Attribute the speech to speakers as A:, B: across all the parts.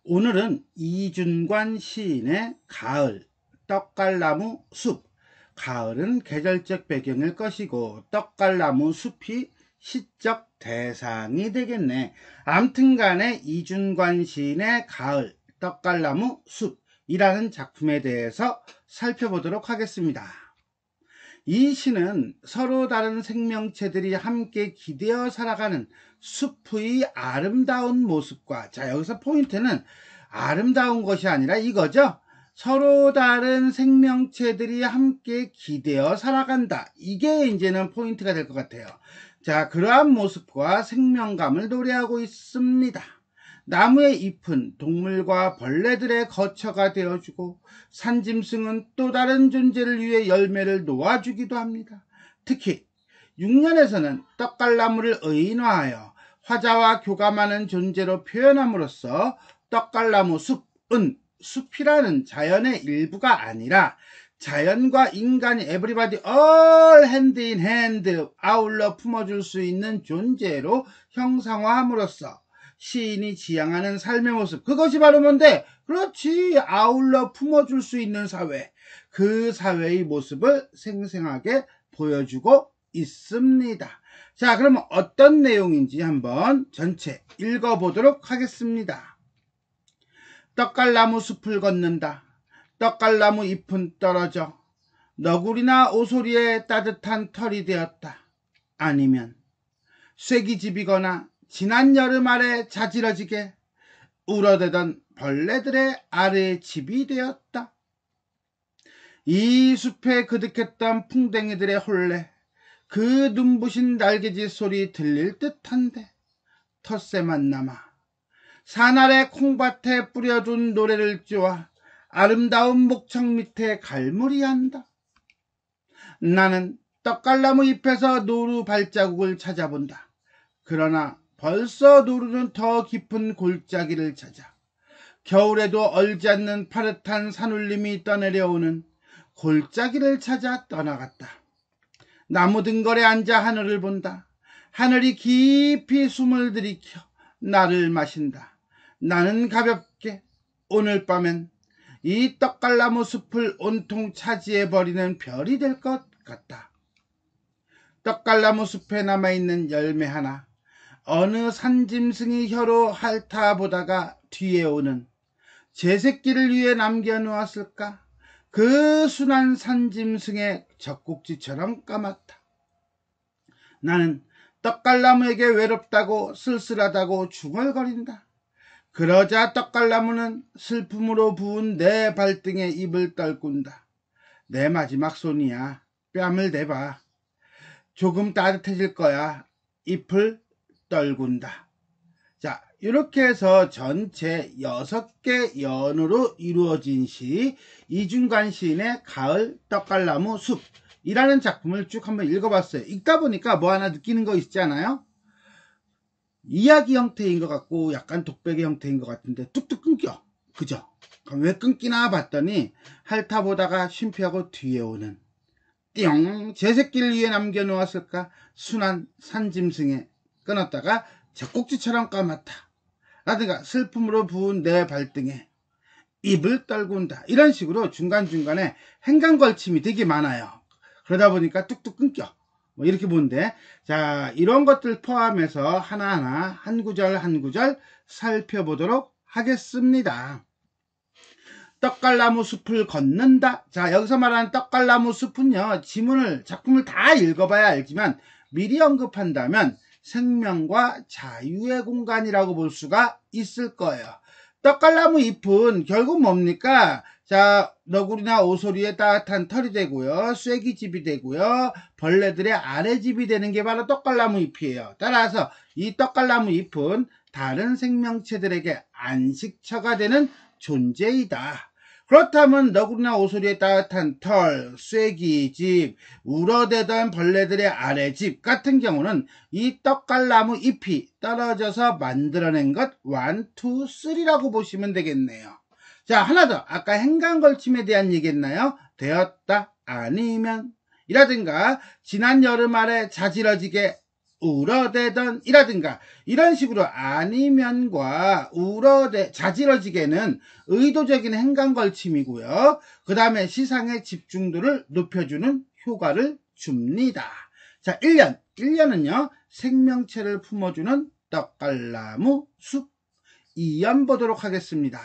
A: 오늘은 이준관 시인의 가을, 떡갈나무 숲. 가을은 계절적 배경일 것이고 떡갈나무 숲이 시적 대상이 되겠네. 암튼간에 이준관 시인의 가을, 떡갈나무 숲이라는 작품에 대해서 살펴보도록 하겠습니다. 이 시는 서로 다른 생명체들이 함께 기대어 살아가는 숲의 아름다운 모습과, 자, 여기서 포인트는 아름다운 것이 아니라 이거죠. 서로 다른 생명체들이 함께 기대어 살아간다. 이게 이제는 포인트가 될 것 같아요. 자, 그러한 모습과 생명감을 노래하고 있습니다. 나무의 잎은 동물과 벌레들의 거처가 되어주고 산짐승은 또 다른 존재를 위해 열매를 놓아주기도 합니다. 특히 6년에서는 떡갈나무를 의인화하여 화자와 교감하는 존재로 표현함으로써 떡갈나무 숲은 숲이라는 자연의 일부가 아니라 자연과 인간이 everybody all hand in hand 아울러 품어줄 수 있는 존재로 형상화함으로써 시인이 지향하는 삶의 모습, 그것이 바로 뭔데? 그렇지, 아울러 품어줄 수 있는 사회, 그 사회의 모습을 생생하게 보여주고 있습니다. 자, 그러면 어떤 내용인지 한번 전체 읽어보도록 하겠습니다. 떡갈나무 숲을 걷는다. 떡갈나무 잎은 떨어져 너구리나 오소리의 따뜻한 털이 되었다. 아니면 쐐기집이거나 지난 여름 아래 자지러지게 울어대던 벌레들의 아래 집이 되었다. 이 숲에 그득했던 풍뎅이들의 혼례, 그 눈부신 날개짓 소리 들릴 듯한데 텃새만 남아 산 아래 콩밭에 뿌려둔 노래를 쪼아 아름다운 목청 밑에 갈무리한다. 나는 떡갈나무 잎에서 노루 발자국을 찾아본다. 그러나 벌써 노루는 더 깊은 골짜기를 찾아 겨울에도 얼지 않는 파릇한 산울림이 떠내려오는 골짜기를 찾아 떠나갔다. 나무 등걸에 앉아 하늘을 본다. 하늘이 깊이 숨을 들이켜 나를 마신다. 나는 가볍게 오늘 밤엔 이 떡갈나무 숲을 온통 차지해버리는 별이 될 것 같다. 떡갈나무 숲에 남아있는 열매 하나, 어느 산짐승이 혀로 핥아보다가 뒤에 오는 제 새끼를 위해 남겨놓았을까? 그 순한 산짐승의 젖꼭지처럼 까맣다. 나는 떡갈나무에게 외롭다고 쓸쓸하다고 중얼거린다. 그러자 떡갈나무는 슬픔으로 부은 내 발등에 입을 떨군다. 내 마지막 손이야. 뺨을 대봐. 조금 따뜻해질 거야. 잎을 떨군다. 자, 이렇게 해서 전체 6개 연으로 이루어진 시 이준관 시인의 가을 떡갈나무 숲이라는 작품을 쭉 한번 읽어봤어요. 읽다 보니까 뭐 하나 느끼는 거 있잖아요. 이야기 형태인 것 같고 약간 독백의 형태인 것 같은데 뚝뚝 끊겨. 그죠? 그럼 왜 끊기나 봤더니 핥아보다가 쉼표하고 뒤에 오는 띵! 제 새끼를 위해 남겨놓았을까? 순한 산짐승에 끊었다가 젖꼭지처럼 까맣다. 라든가 슬픔으로 부은 내 발등에 입을 떨군다. 이런 식으로 중간중간에 행간걸침이 되게 많아요. 그러다 보니까 뚝뚝 끊겨. 뭐 이렇게 보는데, 자, 이런 것들 포함해서 하나하나 한 구절 한 구절 살펴보도록 하겠습니다. 떡갈나무 숲을 걷는다. 자, 여기서 말하는 떡갈나무 숲은요, 작품을 다 읽어봐야 알지만 미리 언급한다면 생명과 자유의 공간이라고 볼 수가 있을 거예요. 떡갈나무 잎은 결국 뭡니까? 자, 너구리나 오소리의 따뜻한 털이 되고요, 쐐기집이 되고요, 벌레들의 아래집이 되는 게 바로 떡갈나무 잎이에요. 따라서 이 떡갈나무 잎은 다른 생명체들에게 안식처가 되는 존재이다. 그렇다면 너구리나 오소리의 따뜻한 털, 쐐기집, 울어대던 벌레들의 아래집 같은 경우는 이 떡갈나무 잎이 떨어져서 만들어낸 것 1, 2, 3라고 보시면 되겠네요. 자, 하나 더. 아까 행간걸침에 대한 얘기했나요? 되었다, 아니면 이라든가 지난 여름 아래 자지러지게 울어대던 이라든가 이런 식으로 아니면과 울어대 자지러지게는 의도적인 행간 걸침이고요. 그 다음에 시상의 집중도를 높여주는 효과를 줍니다. 자, 1년은요 생명체를 품어주는 떡갈나무 숲 2연 보도록 하겠습니다.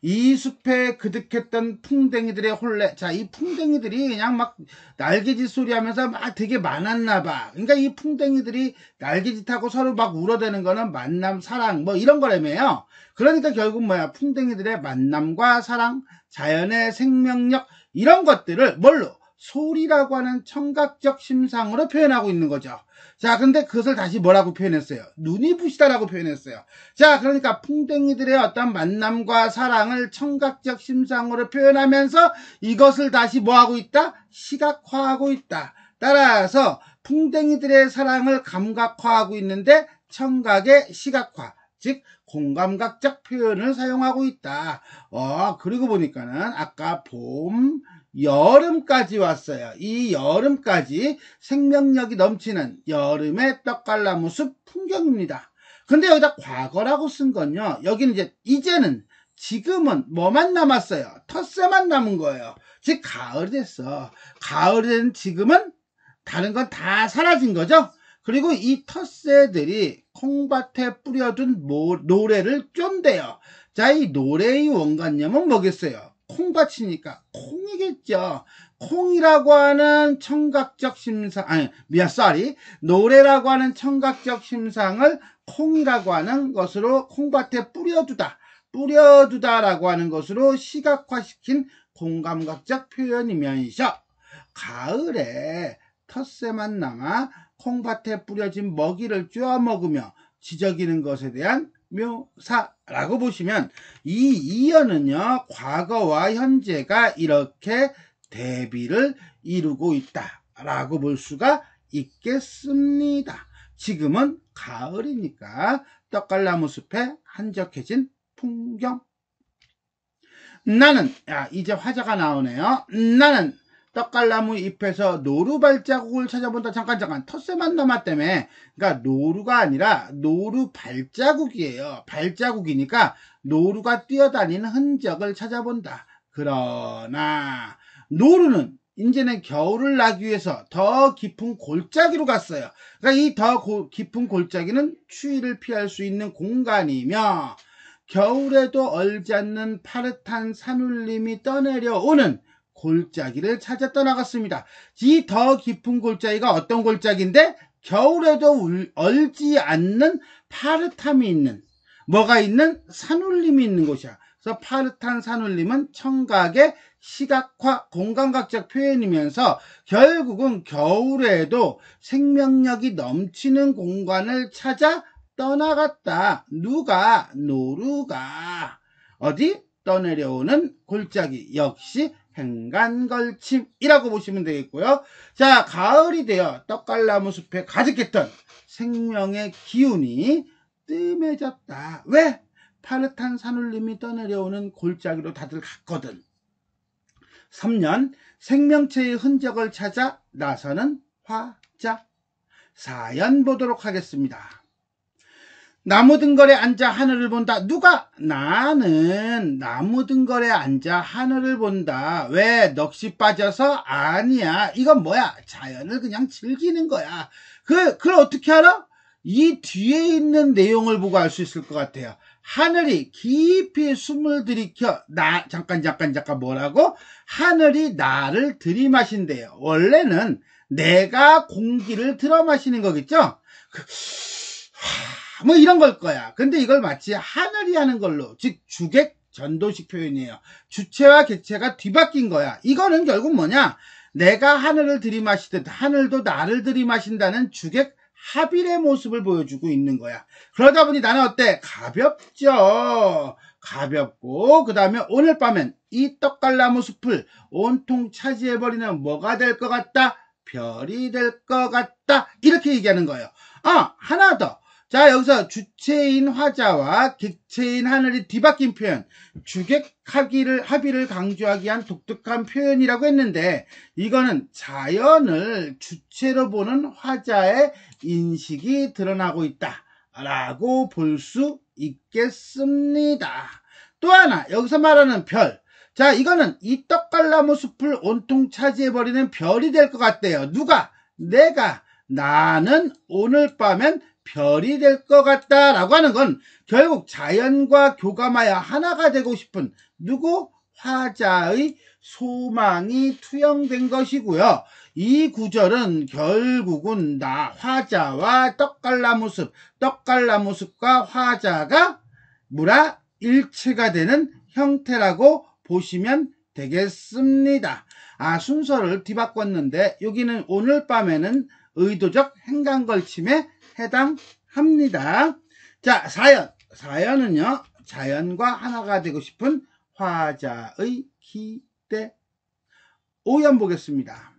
A: 이 숲에 그득했던 풍뎅이들의 혼례. 자, 이 풍뎅이들이 그냥 막 날개짓 소리 하면서 막 되게 많았나 봐. 그러니까 이 풍뎅이들이 날개짓하고 서로 막 울어대는 거는 만남, 사랑 뭐 이런 거라며요. 그러니까 결국 뭐야? 풍뎅이들의 만남과 사랑, 자연의 생명력 이런 것들을 뭘로? 소리라고 하는 청각적 심상으로 표현하고 있는 거죠. 자, 근데 그것을 다시 뭐라고 표현했어요? 눈이 부시다라고 표현했어요. 자, 그러니까 풍뎅이들의 어떤 만남과 사랑을 청각적 심상으로 표현하면서 이것을 다시 뭐하고 있다? 시각화하고 있다. 따라서 풍뎅이들의 사랑을 감각화하고 있는데 청각의 시각화, 즉 공감각적 표현을 사용하고 있다. 그리고 보니까는 아까 봄, 여름까지 왔어요. 이 여름까지 생명력이 넘치는 여름의 떡갈나무 숲 풍경입니다. 근데 여기다 과거라고 쓴 건요. 여기는 이제는 지금은 뭐만 남았어요? 텃새만 남은 거예요. 즉 가을이 됐어. 가을이 된 지금은 다른 건 다 사라진 거죠. 그리고 이 텃새들이 콩밭에 뿌려둔 노래를 쫀대요. 자, 이 노래의 원관념은 뭐겠어요? 콩밭이니까 콩이겠죠. 콩이라고 하는 청각적 심상, 노래라고 하는 청각적 심상을 콩이라고 하는 것으로 콩밭에 뿌려두다라고 하는 것으로 시각화시킨 공감각적 표현이면서 가을에 텃새만 남아 콩밭에 뿌려진 먹이를 쪼아 먹으며 지저귀는 것에 대한 묘사라고 보시면 이 이연은요 과거와 현재가 이렇게 대비를 이루고 있다라고 볼 수가 있겠습니다. 지금은 가을이니까 떡갈나무 숲에 한적해진 풍경. 나는 이제 화자가 나오네요. 나는 떡갈나무 잎에서 노루 발자국을 찾아본다. 잠깐 텃새만 남았다며. 그러니까 노루가 아니라 노루 발자국이에요. 발자국이니까 노루가 뛰어다니는 흔적을 찾아본다. 그러나 노루는 이제는 겨울을 나기 위해서 더 깊은 골짜기로 갔어요. 그러니까 이 더 깊은 골짜기는 추위를 피할 수 있는 공간이며 겨울에도 얼지 않는 파릇한 산울림이 떠내려오는 골짜기를 찾아 떠나갔습니다. 이 더 깊은 골짜기가 어떤 골짜기인데 겨울에도 얼지 않는 파릇함이 있는 뭐가 있는 산울림이 있는 곳이야. 그래서 파릇한 산울림은 청각의 시각화 공감각적 표현이면서 결국은 겨울에도 생명력이 넘치는 공간을 찾아 떠나갔다. 누가? 노루가. 어디? 떠내려오는 골짜기. 역시 행간걸침이라고 보시면 되겠고요. 자, 가을이 되어 떡갈나무 숲에 가득했던 생명의 기운이 뜸해졌다. 왜? 파릇한 산울림이 떠내려오는 골짜기로 다들 갔거든. 3년 생명체의 흔적을 찾아 나서는 화자. 4연 보도록 하겠습니다. 나무 등걸에 앉아 하늘을 본다. 누가? 나는 나무 등걸에 앉아 하늘을 본다. 왜? 넋이 빠져서? 아니야. 이건 뭐야? 자연을 그냥 즐기는 거야. 그걸 어떻게 알아? 이 뒤에 있는 내용을 보고 알 수 있을 것 같아요. 하늘이 깊이 숨을 들이켜 잠깐 뭐라고? 하늘이 나를 들이마신대요. 원래는 내가 공기를 들어 마시는 거겠죠? 뭐 이런 걸 거야. 근데 이걸 마치 하늘이 하는 걸로, 즉 주객 전도식 표현이에요. 주체와 객체가 뒤바뀐 거야. 이거는 결국 뭐냐? 내가 하늘을 들이마시듯 하늘도 나를 들이마신다는 주객 합일의 모습을 보여주고 있는 거야. 그러다 보니 나는 어때? 가볍죠. 가볍고 그 다음에 오늘 밤엔 이 떡갈나무 숲을 온통 차지해버리는 뭐가 될 것 같다? 별이 될 것 같다. 이렇게 얘기하는 거예요. 하나 더. 자, 여기서 주체인 화자와 객체인 하늘이 뒤바뀐 표현, 합의를 강조하기 위한 독특한 표현이라고 했는데, 이거는 자연을 주체로 보는 화자의 인식이 드러나고 있다 라고 볼 수 있겠습니다. 또 하나, 여기서 말하는 별. 자, 이거는 이 떡갈나무 숲을 온통 차지해버리는 별이 될 것 같대요. 누가? 내가. 나는 오늘 밤엔 별이 될 것 같다 라고 하는 건 결국 자연과 교감하여 하나가 되고 싶은 누구? 화자의 소망이 투영된 것이고요. 이 구절은 결국은 화자와 떡갈나무 숲과 화자가 일체가 되는 형태라고 보시면 되겠습니다. 순서를 뒤바꿨는데 여기는 오늘 밤에는 의도적 행간걸침에 해당합니다. 자, 사연은요, 자연과 하나가 되고 싶은 화자의 기대. 오연 보겠습니다.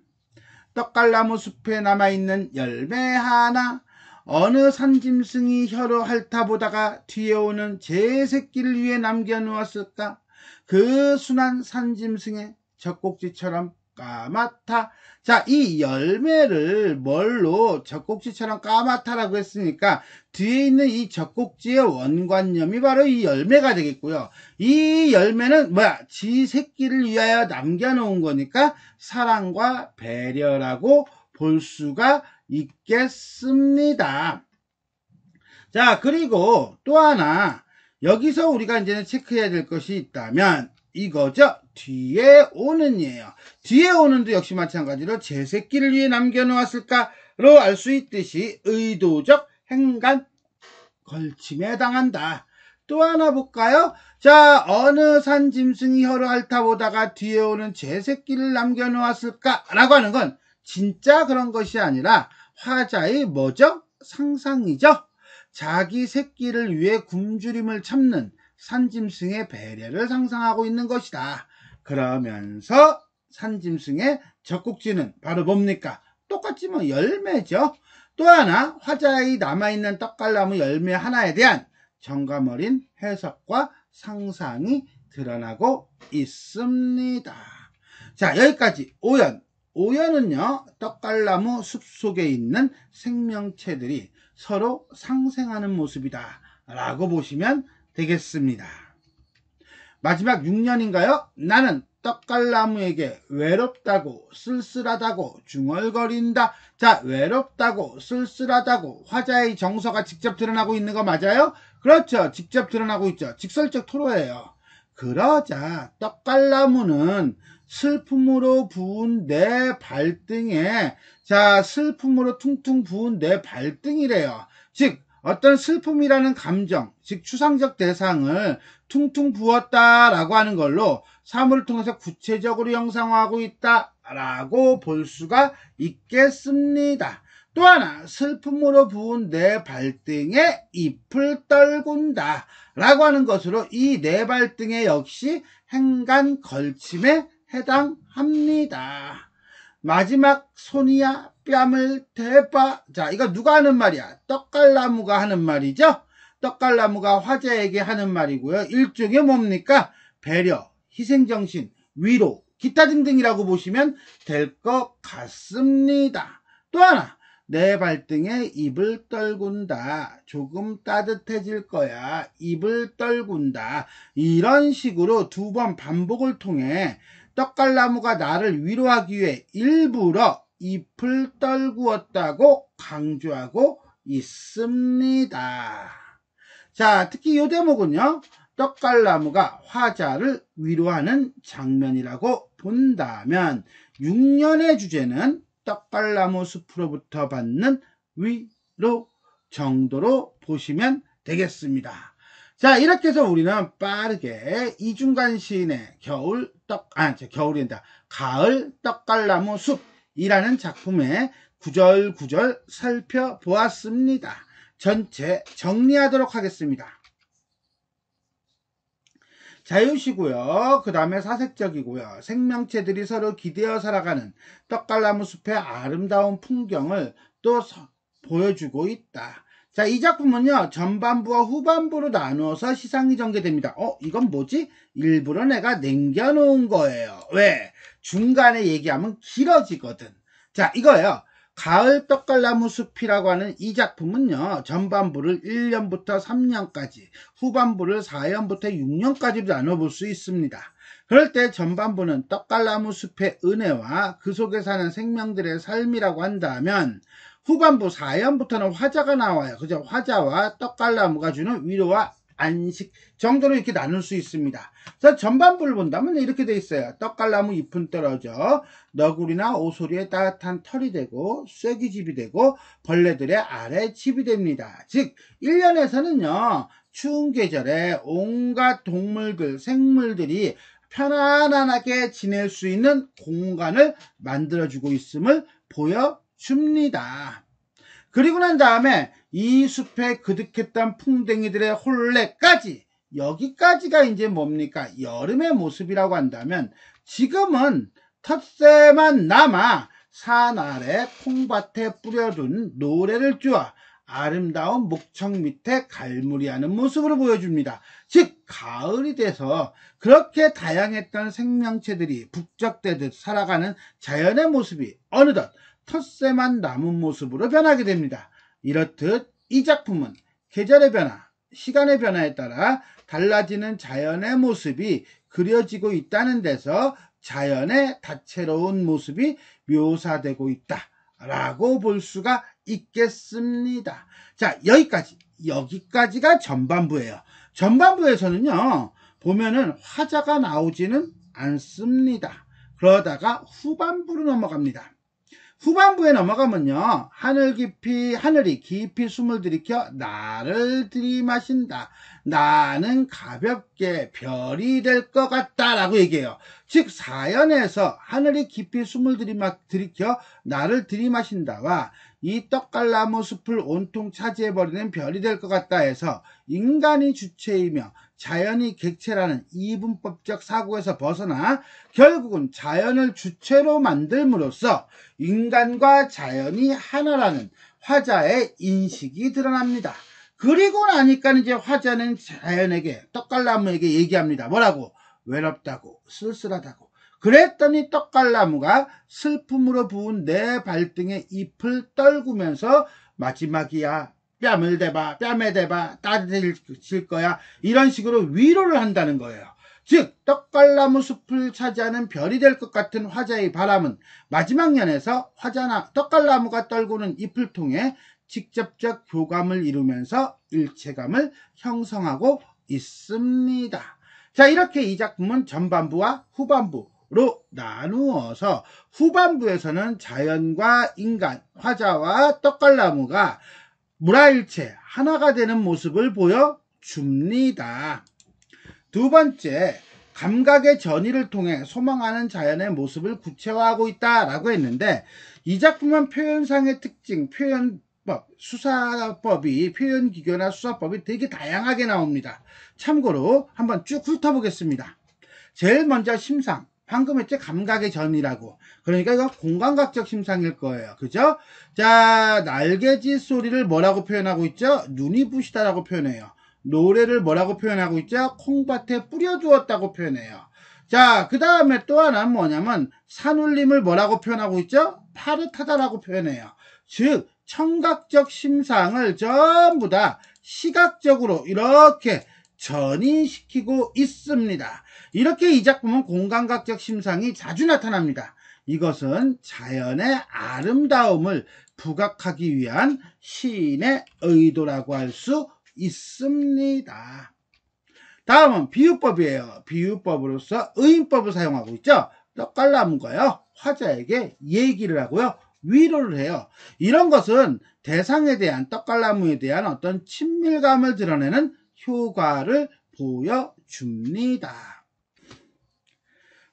A: 떡갈나무 숲에 남아있는 열매 하나, 어느 산짐승이 혀로 핥아보다가 뒤에 오는 제 새끼를 위해 남겨놓았을까? 그 순한 산짐승의 젖꼭지처럼 까맣다. 자, 이 열매를 뭘로 젖꼭지처럼 까맣다라고 했으니까 뒤에 있는 이 젖꼭지의 원관념이 바로 이 열매가 되겠고요. 이 열매는 지 새끼를 위하여 남겨놓은 거니까 사랑과 배려라고 볼 수가 있겠습니다. 자, 그리고 또 하나 여기서 우리가 이제는 체크해야 될 것이 있다면 이거죠. 뒤에 오는이에요. 뒤에 오는도 역시 마찬가지로 제 새끼를 위해 남겨놓았을까로 알 수 있듯이 의도적 행간 걸침에 해당한다. 또 하나 볼까요? 자, 어느 산 짐승이 혀로 핥아보다가 뒤에 오는 제 새끼를 남겨놓았을까라고 하는 건 진짜 그런 것이 아니라 화자의 뭐죠? 상상이죠. 자기 새끼를 위해 굶주림을 참는 산짐승의 배려를 상상하고 있는 것이다. 그러면서 산짐승의 젖꼭지는 바로 뭡니까? 똑같지 열매죠. 또 하나 화자의 남아있는 떡갈나무 열매 하나에 대한 정감 어린 해석과 상상이 드러나고 있습니다. 자, 여기까지 오연. 오연은요, 떡갈나무 숲 속에 있는 생명체들이 서로 상생하는 모습이다 라고 보시면 되겠습니다. 마지막 6년인가요? 나는 떡갈나무에게 외롭다고 쓸쓸하다고 중얼거린다. 자, 외롭다고 쓸쓸하다고 화자의 정서가 직접 드러나고 있는 거 맞아요? 그렇죠. 직접 드러나고 있죠. 직설적 토로예요. 그러자 떡갈나무는 슬픔으로 부은 내 발등에, 자, 슬픔으로 퉁퉁 부은 내 발등이래요. 즉 어떤 슬픔이라는 감정, 즉 추상적 대상을 퉁퉁 부었다라고 하는 걸로 사물을 통해서 구체적으로 형상화하고 있다라고 볼 수가 있겠습니다. 또 하나, 슬픔으로 부은 내 발등에 잎을 떨군다 라고 하는 것으로 이 내 발등에 역시 행간 걸침에 해당합니다. 마지막, 손이야 뺨을 대봐. 자, 이거 누가 하는 말이야? 떡갈나무가 하는 말이죠. 떡갈나무가 화자에게 하는 말이고요. 일종의 뭡니까? 배려, 희생정신, 위로, 기타 등등이라고 보시면 될 것 같습니다. 또 하나, 내 발등에 입을 떨군다. 조금 따뜻해질 거야. 입을 떨군다. 이런 식으로 두 번 반복을 통해 떡갈나무가 나를 위로하기 위해 일부러 잎을 떨구었다고 강조하고 있습니다. 자, 특히 이 대목은요, 떡갈나무가 화자를 위로하는 장면이라고 본다면 6년의 주제는 떡갈나무 숲으로부터 받는 위로 정도로 보시면 되겠습니다. 자, 이렇게 해서 우리는 빠르게 이중관 시인의 가을 떡갈나무 숲이라는 작품의 구절구절 살펴보았습니다. 전체 정리하도록 하겠습니다. 자유시고요. 그 다음에 사색적이고요. 생명체들이 서로 기대어 살아가는 떡갈나무 숲의 아름다운 풍경을 또 보여주고 있다. 자, 이 작품은요, 전반부와 후반부로 나누어서 시상이 전개됩니다. 이건 뭐지? 일부러 내가 남겨놓은 거예요. 왜? 중간에 얘기하면 길어지거든. 자, 이거예요. 가을 떡갈나무 숲이라고 하는 이 작품은요, 전반부를 1년부터 3년까지, 후반부를 4년부터 6년까지도 나눠볼 수 있습니다. 그럴 때 전반부는 떡갈나무 숲의 은혜와 그 속에 사는 생명들의 삶이라고 한다면, 후반부 4년부터는 화자가 나와요. 그죠? 화자와 떡갈나무가 주는 위로와 안식 정도로 이렇게 나눌 수 있습니다. 그래서 전반부를 본다면 이렇게 돼 있어요. 떡갈나무 잎은 떨어져 너구리나 오소리에 따뜻한 털이 되고 쐐기집이 되고 벌레들의 아래 집이 됩니다. 즉 1년에서는요. 추운 계절에 온갖 동물들, 생물들이 편안하게 지낼 수 있는 공간을 만들어주고 있음을 보여줍니다. 그리고 난 다음에 이 숲에 그득했던 풍뎅이들의 혼례까지, 여기까지가 이제 뭡니까? 여름의 모습이라고 한다면 지금은 텃새만 남아 산 아래 콩밭에 뿌려둔 노래를 쭈어 아름다운 목청 밑에 갈무리하는 모습으로 보여줍니다. 즉 가을이 돼서 그렇게 다양했던 생명체들이 북적대듯 살아가는 자연의 모습이 어느덧 텃새만 남은 모습으로 변하게 됩니다. 이렇듯 이 작품은 계절의 변화, 시간의 변화에 따라 달라지는 자연의 모습이 그려지고 있다는 데서 자연의 다채로운 모습이 묘사되고 있다라고 볼 수가 있겠습니다. 자, 여기까지가 전반부예요. 전반부에서는요, 보면은 화자가 나오지는 않습니다. 그러다가 후반부로 넘어갑니다. 후반부에 넘어가면요, 하늘이 깊이 숨을 들이켜 나를 들이마신다. 나는 가볍게 별이 될 것 같다. 라고 얘기해요. 즉, 사연에서 하늘이 깊이 숨을 들이켜 나를 들이마신다와 이 떡갈나무 숲을 온통 차지해버리는 별이 될 것 같다 해서 인간이 주체이며 자연이 객체라는 이분법적 사고에서 벗어나 결국은 자연을 주체로 만들므로써 인간과 자연이 하나라는 화자의 인식이 드러납니다. 그리고 나니까 이제 화자는 자연에게, 떡갈나무에게 얘기합니다. 뭐라고? 외롭다고, 쓸쓸하다고. 그랬더니 떡갈나무가 슬픔으로 부은 내 발등에 잎을 떨구면서 마지막이야. 뺨을 대봐, 뺨에 대봐, 따뜻해질 거야. 이런 식으로 위로를 한다는 거예요. 즉 떡갈나무 숲을 차지하는 별이 될 것 같은 화자의 바람은 마지막 년에서 떡갈나무가 떨구는 잎을 통해 직접적 교감을 이루면서 일체감을 형성하고 있습니다. 자, 이렇게 이 작품은 전반부와 후반부로 나누어서 후반부에서는 자연과 인간, 화자와 떡갈나무가 물화일체 하나가 되는 모습을 보여줍니다. 두 번째, 감각의 전이를 통해 소망하는 자연의 모습을 구체화하고 있다라고 했는데, 이 작품은 표현상의 특징, 표현법, 수사법이, 표현기교나 수사법이 되게 다양하게 나옵니다. 참고로 한번 쭉 훑어보겠습니다. 제일 먼저 심상. 방금 했죠? 감각의 전이라고. 그러니까 이건 공감각적 심상일 거예요. 그죠? 자, 날개짓 소리를 뭐라고 표현하고 있죠? 눈이 부시다라고 표현해요. 노래를 뭐라고 표현하고 있죠? 콩밭에 뿌려주었다고 표현해요. 자, 그 다음에 또 하나는 뭐냐면 산울림을 뭐라고 표현하고 있죠? 파릇하다라고 표현해요. 즉, 청각적 심상을 전부 다 시각적으로 이렇게 전이시키고 있습니다. 이렇게 이 작품은 공감각적 심상이 자주 나타납니다. 이것은 자연의 아름다움을 부각하기 위한 시인의 의도라고 할 수 있습니다. 다음은 비유법이에요. 비유법으로서 의인법을 사용하고 있죠. 떡갈나무가요, 화자에게 얘기를 하고요, 위로를 해요. 이런 것은 대상에 대한, 떡갈나무에 대한 어떤 친밀감을 드러내는 효과를 보여줍니다.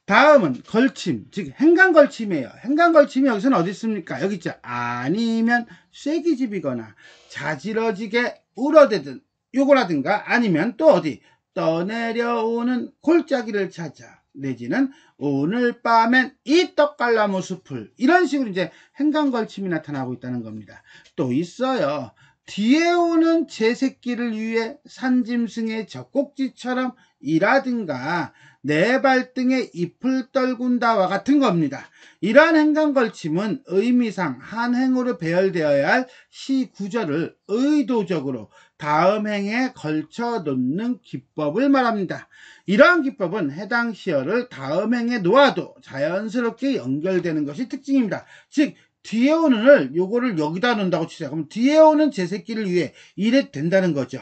A: 다음은 걸침, 즉 행간걸침이에요. 행간걸침이 여기서는 어디 있습니까? 여기 있죠. 아니면 쐐기집이거나 자지러지게 울어대든 요거라든가, 아니면 또 어디 떠내려오는 골짜기를 찾아, 내지는 오늘 밤엔 이 떡갈나무 숲을, 이런 식으로 이제 행간걸침이 나타나고 있다는 겁니다. 또 있어요. 뒤에 오는 제 새끼를 위해 산짐승의 젖꼭지처럼 일하든가 내 발등에 잎을 떨군다와 같은 겁니다. 이러한 행간걸침은 의미상 한 행으로 배열되어야 할 시 구절을 의도적으로 다음 행에 걸쳐 놓는 기법을 말합니다. 이러한 기법은 해당 시어를 다음 행에 놓아도 자연스럽게 연결되는 것이 특징입니다. 즉 뒤에 오는을 요거를 여기다 놓는다고 치자. 그럼 뒤에 오는 제 새끼를 위해 이래 된다는 거죠.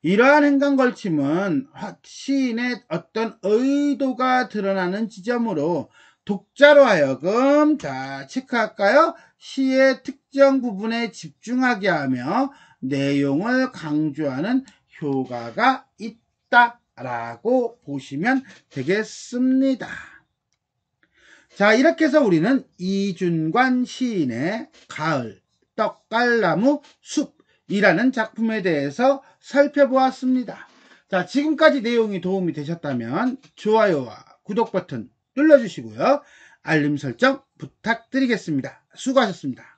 A: 이러한 행간걸침은 시인의 어떤 의도가 드러나는 지점으로 독자로 하여금 자 체크할까요? 시의 특정 부분에 집중하게 하며 내용을 강조하는 효과가 있다라고 보시면 되겠습니다. 자, 이렇게 해서 우리는 이준관 시인의 가을, 떡갈나무, 숲이라는 작품에 대해서 살펴보았습니다. 자, 지금까지 내용이 도움이 되셨다면 좋아요와 구독 버튼 눌러주시고요. 알림 설정 부탁드리겠습니다. 수고하셨습니다.